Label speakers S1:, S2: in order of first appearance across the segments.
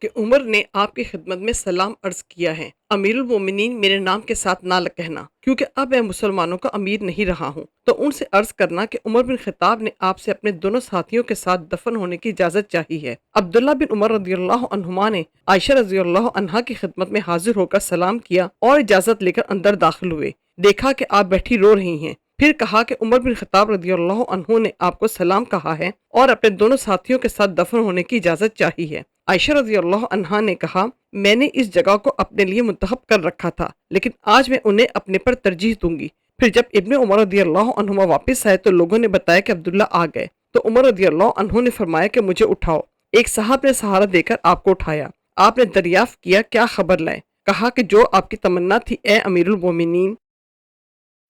S1: کہ عمر نے آپ کی خدمت میں سلام عرض کیا ہے، امیر المومنین میرے نام کے ساتھ نہ کہنا، کیونکہ اب میں مسلمانوں کا امیر نہیں رہا ہوں۔ تو ان سے عرض کرنا کہ عمر بن خطاب نے آپ سے اپنے دونوں ساتھیوں کے ساتھ دفن ہونے کی اجازت چاہی ہے۔ عبداللہ بن عمر رضی اللہ عنہما نے عائشہ رضی اللہ عنہا کی خدمت میں حاضر ہو کر سلام کیا اور اجازت لے کر اندر داخل ہوئے۔ دیکھا کہ آپ بیٹھی رو رہی ہیں، پھر کہا کہ عمر بن خطاب رضی اللہ عنہ نے آپ کو سلام کہا ہے اور اپنے دونوں ساتھیوں کے ساتھ دفن ہونے کی اجازت چاہی ہے۔ عائشہ رضی اللہ عنہا نے کہا، میں نے اس جگہ کو اپنے لیے منتخب کر رکھا تھا، لیکن آج میں انہیں اپنے پر ترجیح دوں گی۔ پھر جب ابن عمر رضی اللہ عنہما واپس آئے تو لوگوں نے بتایا کہ عبداللہ آ گئے، تو عمر رضی اللہ عنہ نے فرمایا کہ مجھے اٹھاؤ۔ ایک صاحب نے سہارا دے کر آپ کو اٹھایا۔ آپ نے دریافت کیا کیا خبر لائے؟ کہا کہ جو آپ کی تمنا تھی اے امیر المومنین۔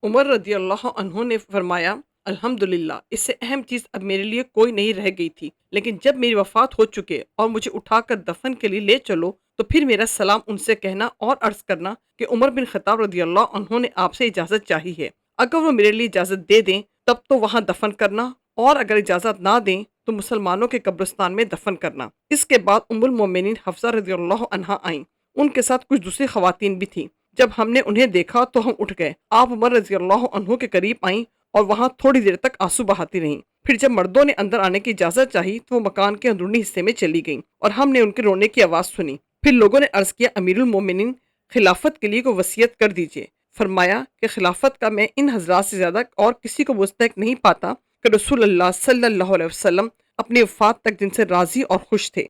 S1: عمر رضی اللہ عنہ نے فرمایا، الحمدللہ، اس سے اہم چیز اب میرے لیے کوئی نہیں رہ گئی تھی، لیکن جب میری وفات ہو چکے اور مجھے اٹھا کر دفن کے لیے لے چلو تو پھر میرا سلام ان سے کہنا اور عرض کرنا کہ عمر بن خطاب رضی اللہ عنہ نے آپ سے اجازت چاہی ہے۔ اگر وہ میرے لیے اجازت دے دیں تب تو وہاں دفن کرنا، اور اگر اجازت نہ دیں تو مسلمانوں کے قبرستان میں دفن کرنا۔ اس کے بعد ام المومنین حفصہ رضی اللہ عنہا آئیں، ان کے ساتھ کچھ دوسری خواتین بھی تھیں۔ جب ہم نے انہیں دیکھا تو ہم اٹھ گئے۔ آپ عمر رضی اللہ عنہ کے قریب آئیں اور وہاں تھوڑی دیر تک آنسو بہاتی رہیں۔ پھر جب مردوں نے اندر آنے کی اجازت چاہی تو وہ مکان کے اندرونی حصے میں چلی گئیں اور ہم نے ان کے رونے کی آواز سنی۔ پھر لوگوں نے عرض کیا، امیر المومنین، خلافت کے لیے کوئی وصیت کر دیجئے۔ فرمایا کہ خلافت کا میں ان حضرات سے زیادہ اور کسی کو مستحق نہیں پاتا کہ رسول اللہ صلی اللہ علیہ وسلم اپنی وفات تک جن سے راضی اور خوش تھے۔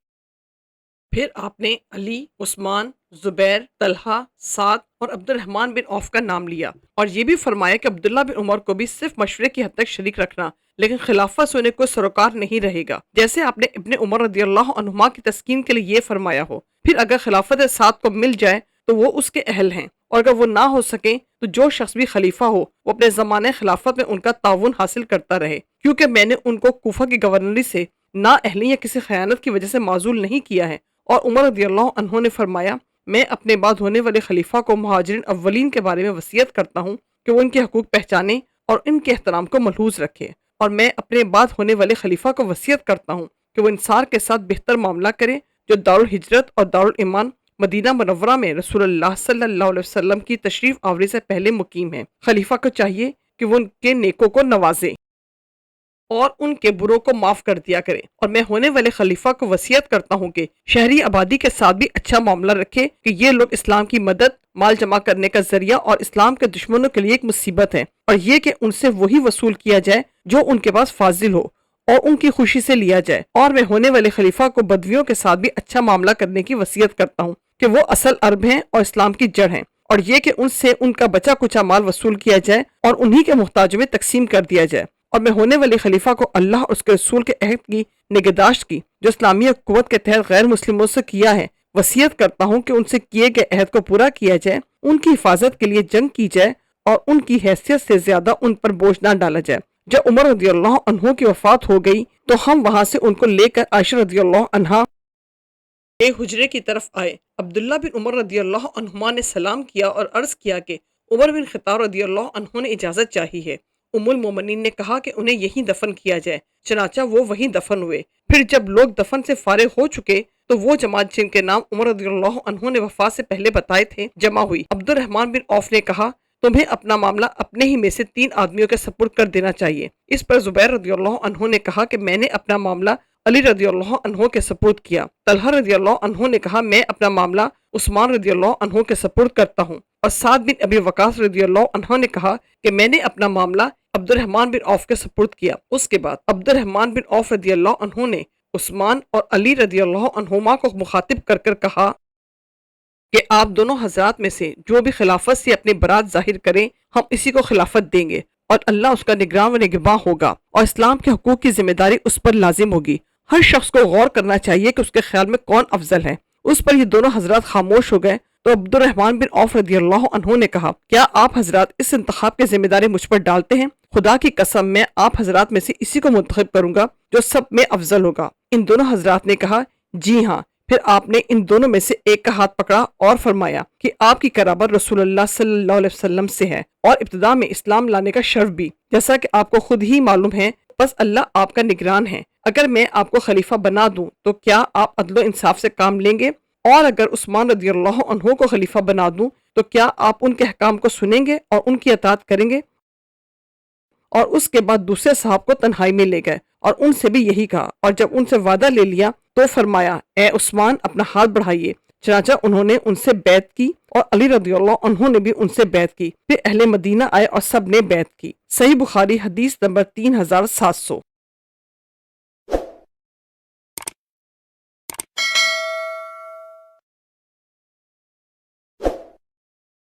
S1: پھر آپ نے علی، عثمان، زبیر، طلحہ، سعد اور عبد الرحمن بن عوف کا نام لیا، اور یہ بھی فرمایا کہ عبداللہ بن عمر کو بھی صرف مشورے کی حد تک شریک رکھنا، لیکن خلافت سے انہیں کوئی سروکار نہیں رہے گا، جیسے آپ نے ابن عمر رضی اللہ عنہما کی تسکین کے لیے یہ فرمایا ہو۔ پھر اگر خلافت سعد کو مل جائے تو وہ اس کے اہل ہیں، اور اگر وہ نہ ہو سکیں تو جو شخص بھی خلیفہ ہو وہ اپنے زمانے خلافت میں ان کا تعاون حاصل کرتا رہے، کیونکہ میں نے ان کو کوفہ کی گورنری سے نا اہلی یا کسی خیانت کی وجہ سے معزول نہیں کیا ہے۔ اور عمر رضی اللہ عنہ نے فرمایا، میں اپنے بعد ہونے والے خلیفہ کو مہاجرین اولین کے بارے میں وصیت کرتا ہوں کہ وہ ان کے حقوق پہچانے اور ان کے احترام کو ملحوظ رکھے، اور میں اپنے بعد ہونے والے خلیفہ کو وصیت کرتا ہوں کہ وہ انصار کے ساتھ بہتر معاملہ کرے، جو دارالہجرت اور دارالایمان مدینہ منورہ میں رسول اللہ صلی اللہ علیہ وسلم کی تشریف آوری سے پہلے مقیم ہے۔ خلیفہ کو چاہیے کہ وہ ان کے نیکوں کو نوازے اور ان کے بروں کو معاف کر دیا کرے، اور میں ہونے والے خلیفہ کو وصیت کرتا ہوں کہ شہری آبادی کے ساتھ بھی اچھا معاملہ رکھے، کہ یہ لوگ اسلام کی مدد، مال جمع کرنے کا ذریعہ اور اسلام کے دشمنوں کے لیے ایک مصیبت ہے، اور یہ کہ ان سے وہی وصول کیا جائے جو ان کے پاس فاضل ہو اور ان کی خوشی سے لیا جائے، اور میں ہونے والے خلیفہ کو بدویوں کے ساتھ بھی اچھا معاملہ کرنے کی وصیت کرتا ہوں کہ وہ اصل عرب ہیں اور اسلام کی جڑ ہیں، اور یہ کہ ان سے ان کا بچا کچا مال وصول کیا جائے اور انہی کے محتاجوں میں تقسیم کر دیا جائے، اور میں ہونے والے خلیفہ کو اللہ اور اس کے رسول کے عہد کی نگہداشت کی جو اسلامی حکومت کے تحت غیر مسلموں سے کیا ہے وصیت کرتا ہوں کہ ان سے کیے گئے عہد کو پورا کیا جائے، ان کی حفاظت کے لیے جنگ کی جائے اور ان کی حیثیت سے زیادہ ان پر بوجھ نہ ڈالا جائے۔ جب عمر رضی اللہ عنہ کی وفات ہو گئی تو ہم وہاں سے ان کو لے کر عائشہ رضی اللہ عنہا کے حجرے کی طرف آئے۔ عبداللہ بن عمر رضی اللہ عنہما نے سلام کیا اور عرض کیا کہ عمر بن خطاب رضی اللہ عنہ نے اجازت چاہی ہے۔ ام المومنین نے کہا کہ انہیں یہیں دفن کیا جائے، چنانچہ وہ وہیں دفن ہوئے۔ پھر جب لوگ دفن سے فارغ ہو چکے تو وہ جماعت جن کے نام عمر رضی اللہ عنہ نے وفات سے پہلے بتائے تھے جمع ہوئی۔ عبد الرحمن بن عوف نے کہا، تمہیں اپنا معاملہ اپنے ہی میں سے 3 آدمیوں کے سپرد کر دینا چاہیے۔ اس پر زبیر رضی اللہ عنہ نے کہا کہ میں نے اپنا معاملہ علی رضی اللہ عنہ کے سپرد کیا۔ طلحہ رضی اللہ عنہ نے کہا، میں اپنا معاملہ عثمان رضی اللہ عنہ کے سپرد کرتا ہوں، اور سعد بن ابی وقاص رضی اللہ عنہ نے کہا کہ میں نے اپنا معاملہ عبد الرحمن بن عوف کے سپرد کیا۔ اس کے بعد عبد الرحمن بن عوف رضی اللہ عنہ نے عثمان اور علی رضی اللہ عنہما کو مخاطب کر کر کہا کہ آپ دونوں حضرات میں سے جو بھی خلافت سے اپنی برات ظاہر کریں ہم اسی کو خلافت دیں گے، اور اللہ اس کا نگراں و نگہباں ہوگا، اور اسلام کے حقوق کی ذمہ داری اس پر لازم ہوگی۔ ہر شخص کو غور کرنا چاہیے کہ اس کے خیال میں کون افضل ہے۔ اس پر یہ دونوں حضرات خاموش ہو گئے تو عبد الرحمن بن عوف رضی اللہ عنہ نے کہا، کیا آپ حضرات اس انتخاب کی ذمہ داری مجھ پر ڈالتے ہیں؟ خدا کی قسم میں آپ حضرات میں سے اسی کو منتخب کروں گا جو سب میں افضل ہوگا۔ ان دونوں حضرات نے کہا، جی ہاں۔ پھر آپ نے ان دونوں میں سے ایک کا ہاتھ پکڑا اور فرمایا کہ آپ کی قرابت رسول اللہ صلی اللہ علیہ وسلم سے ہے اور ابتدا میں اسلام لانے کا شرف بھی، جیسا کہ آپ کو خود ہی معلوم ہے۔ بس اللہ آپ کا نگران ہے۔ اگر میں آپ کو خلیفہ بنا دوں تو کیا آپ عدل و انصاف سے کام لیں گے؟ اور اگر عثمان رضی اللہ عنہ کو خلیفہ بنا دوں تو کیا آپ ان کے احکام کو سنیں گے اور ان کی اطاعت کریں گے؟ اور اس کے بعد دوسرے صاحب کو تنہائی میں لے گئے اور ان سے بھی یہی کہا، اور جب ان سے وعدہ لے لیا تو فرمایا اے عثمان اپنا ہاتھ بڑھائیے۔ چنانچہ انہوں نے ان سے بیعت کی اور علی رضی اللہ عنہ نے بھی ان سے بیعت کی۔ پھر اہل مدینہ آئے اور سب نے بیعت کی۔ صحیح بخاری حدیث نمبر 3700۔